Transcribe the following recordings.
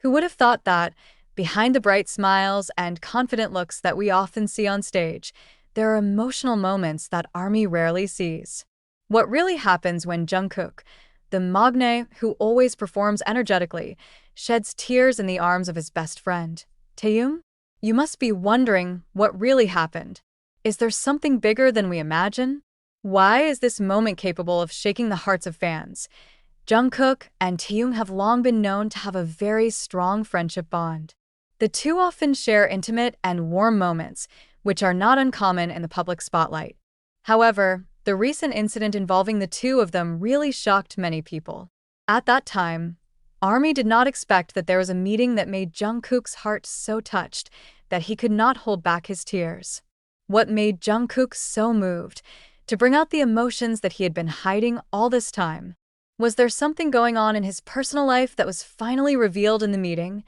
Who would have thought that, behind the bright smiles and confident looks that we often see on stage, there are emotional moments that ARMY rarely sees? What really happens when Jungkook, the maknae who always performs energetically, sheds tears in the arms of his best friend, Taehyung? You must be wondering what really happened. Is there something bigger than we imagine? Why is this moment capable of shaking the hearts of fans? Jungkook and Taehyung have long been known to have a very strong friendship bond. The two often share intimate and warm moments, which are not uncommon in the public spotlight. However, the recent incident involving the two of them really shocked many people. At that time, ARMY did not expect that there was a meeting that made Jungkook's heart so touched that he could not hold back his tears. What made Jungkook so moved to bring out the emotions that he had been hiding all this time? Was there something going on in his personal life that was finally revealed in the meeting?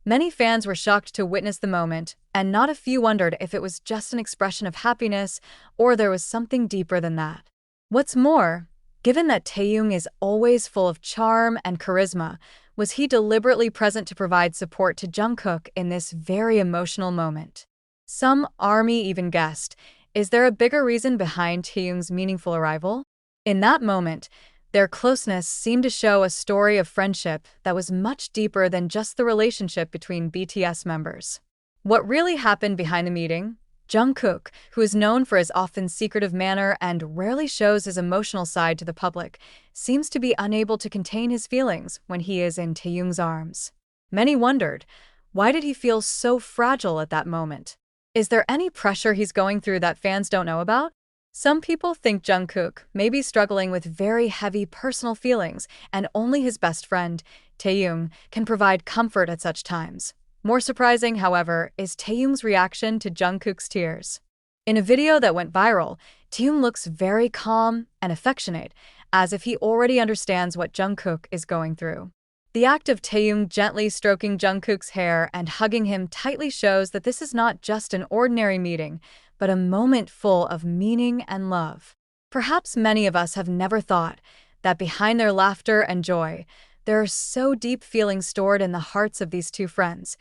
Many fans were shocked to witness the moment, and not a few wondered if it was just an expression of happiness or there was something deeper than that. What's more, given that Taehyung is always full of charm and charisma, was he deliberately present to provide support to Jungkook in this very emotional moment? Some ARMY even guessed, is there a bigger reason behind Taehyung's meaningful arrival? In that moment, their closeness seemed to show a story of friendship that was much deeper than just the relationship between BTS members. What really happened behind the meeting? Jungkook, who is known for his often secretive manner and rarely shows his emotional side to the public, seems to be unable to contain his feelings when he is in Taehyung's arms. Many wondered, why did he feel so fragile at that moment? Is there any pressure he's going through that fans don't know about? Some people think Jungkook may be struggling with very heavy personal feelings, and only his best friend, Taehyung, can provide comfort at such times. More surprising, however, is Taehyung's reaction to Jungkook's tears. In a video that went viral, Taehyung looks very calm and affectionate, as if he already understands what Jungkook is going through. The act of Taehyung gently stroking Jungkook's hair and hugging him tightly shows that this is not just an ordinary meeting, but a moment full of meaning and love. Perhaps many of us have never thought that behind their laughter and joy, there are so deep feelings stored in the hearts of these two friends.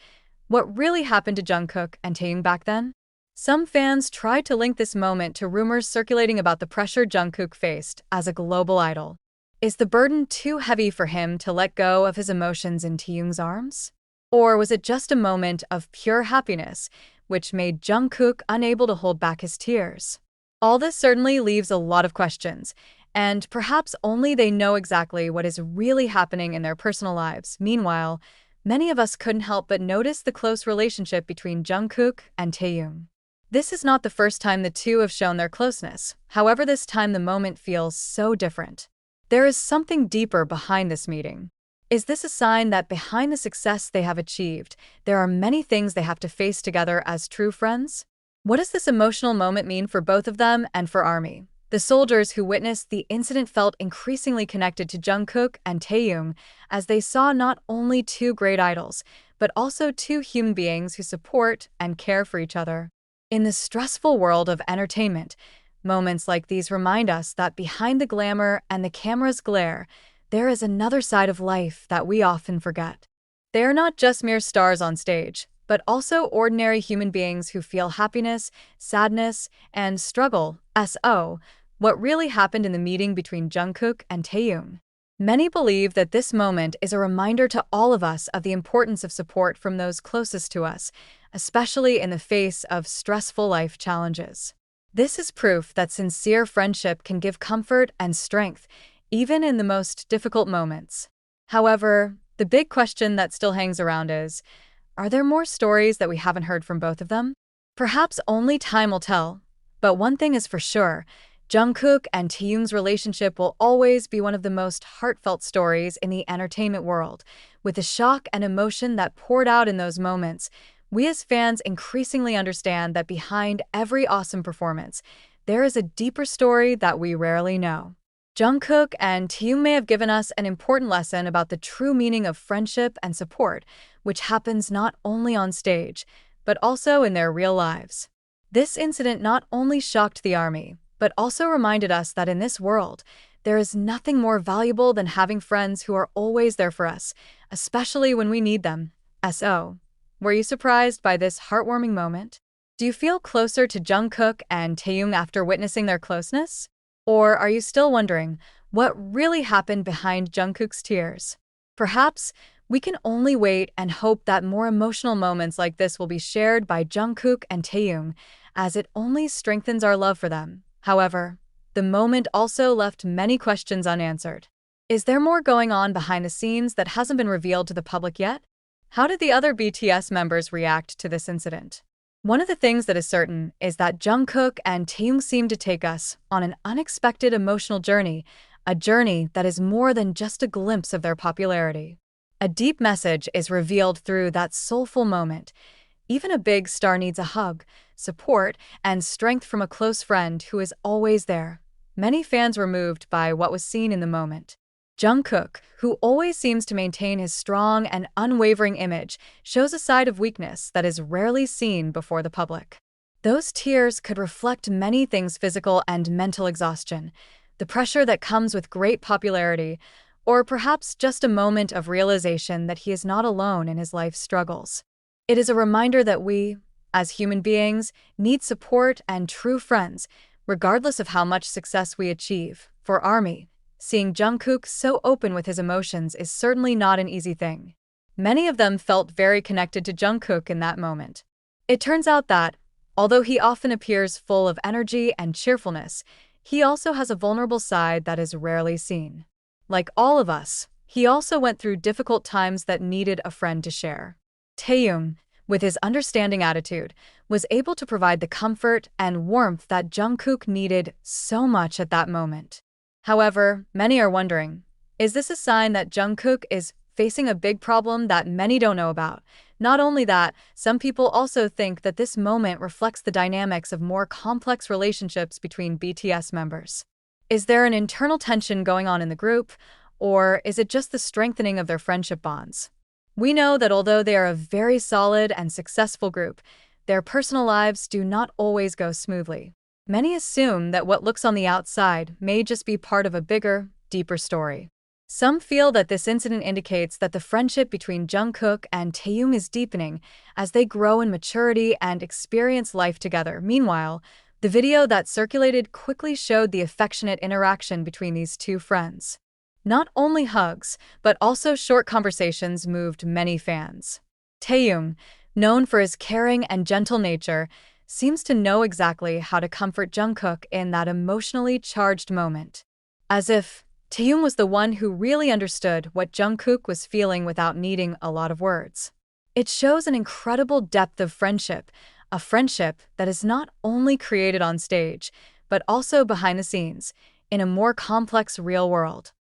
What really happened to Jungkook and Taehyung back then? Some fans tried to link this moment to rumors circulating about the pressure Jungkook faced as a global idol. Is the burden too heavy for him to let go of his emotions in Taehyung's arms? Or was it just a moment of pure happiness, which made Jungkook unable to hold back his tears? All this certainly leaves a lot of questions, and perhaps only they know exactly what is really happening in their personal lives. Meanwhile, many of us couldn't help but notice the close relationship between Jungkook and Taehyung. This is not the first time the two have shown their closeness. However, this time the moment feels so different. There is something deeper behind this meeting. Is this a sign that behind the success they have achieved, there are many things they have to face together as true friends? What does this emotional moment mean for both of them and for ARMY? The soldiers who witnessed the incident felt increasingly connected to Jungkook and Taehyung, as they saw not only two great idols, but also two human beings who support and care for each other. In the stressful world of entertainment, moments like these remind us that behind the glamour and the camera's glare, there is another side of life that we often forget. They are not just mere stars on stage, but also ordinary human beings who feel happiness, sadness, and struggle. What really happened in the meeting between Jungkook and Taehyung? Many believe that this moment is a reminder to all of us of the importance of support from those closest to us, especially in the face of stressful life challenges. This is proof that sincere friendship can give comfort and strength, even in the most difficult moments. However, the big question that still hangs around is, are there more stories that we haven't heard from both of them? Perhaps only time will tell, but one thing is for sure, Jungkook and Taehyung's relationship will always be one of the most heartfelt stories in the entertainment world. With the shock and emotion that poured out in those moments, we as fans increasingly understand that behind every awesome performance, there is a deeper story that we rarely know. Jungkook and Taehyung may have given us an important lesson about the true meaning of friendship and support, which happens not only on stage, but also in their real lives. This incident not only shocked the ARMY, but also reminded us that in this world, there is nothing more valuable than having friends who are always there for us, especially when we need them. So, were you surprised by this heartwarming moment? Do you feel closer to Jungkook and Taehyung after witnessing their closeness? Or are you still wondering what really happened behind Jungkook's tears? Perhaps we can only wait and hope that more emotional moments like this will be shared by Jungkook and Taehyung, as it only strengthens our love for them. However, the moment also left many questions unanswered. Is there more going on behind the scenes that hasn't been revealed to the public yet? How did the other BTS members react to this incident? One of the things that is certain is that Jungkook and Taehyung seem to take us on an unexpected emotional journey, a journey that is more than just a glimpse of their popularity. A deep message is revealed through that soulful moment. Even a big star needs a hug, support, and strength from a close friend who is always there. Many fans were moved by what was seen in the moment. Jungkook, who always seems to maintain his strong and unwavering image, shows a side of weakness that is rarely seen before the public. Those tears could reflect many things: physical and mental exhaustion, the pressure that comes with great popularity, or perhaps just a moment of realization that he is not alone in his life's struggles. It is a reminder that we, as human beings, need support and true friends, regardless of how much success we achieve. For ARMY, seeing Jungkook so open with his emotions is certainly not an easy thing. Many of them felt very connected to Jungkook in that moment. It turns out that, although he often appears full of energy and cheerfulness, he also has a vulnerable side that is rarely seen. Like all of us, he also went through difficult times that needed a friend to share. Taehyung, with his understanding attitude, was able to provide the comfort and warmth that Jungkook needed so much at that moment. However, many are wondering, is this a sign that Jungkook is facing a big problem that many don't know about? Not only that, some people also think that this moment reflects the dynamics of more complex relationships between BTS members. Is there an internal tension going on in the group, or is it just the strengthening of their friendship bonds? We know that although they are a very solid and successful group, their personal lives do not always go smoothly. Many assume that what looks on the outside may just be part of a bigger, deeper story. Some feel that this incident indicates that the friendship between Jungkook and Taehyung is deepening as they grow in maturity and experience life together. Meanwhile, the video that circulated quickly showed the affectionate interaction between these two friends. Not only hugs, but also short conversations moved many fans. Taehyung, known for his caring and gentle nature, seems to know exactly how to comfort Jungkook in that emotionally charged moment. As if Taehyung was the one who really understood what Jungkook was feeling without needing a lot of words. It shows an incredible depth of friendship, a friendship that is not only created on stage, but also behind the scenes, in a more complex real world.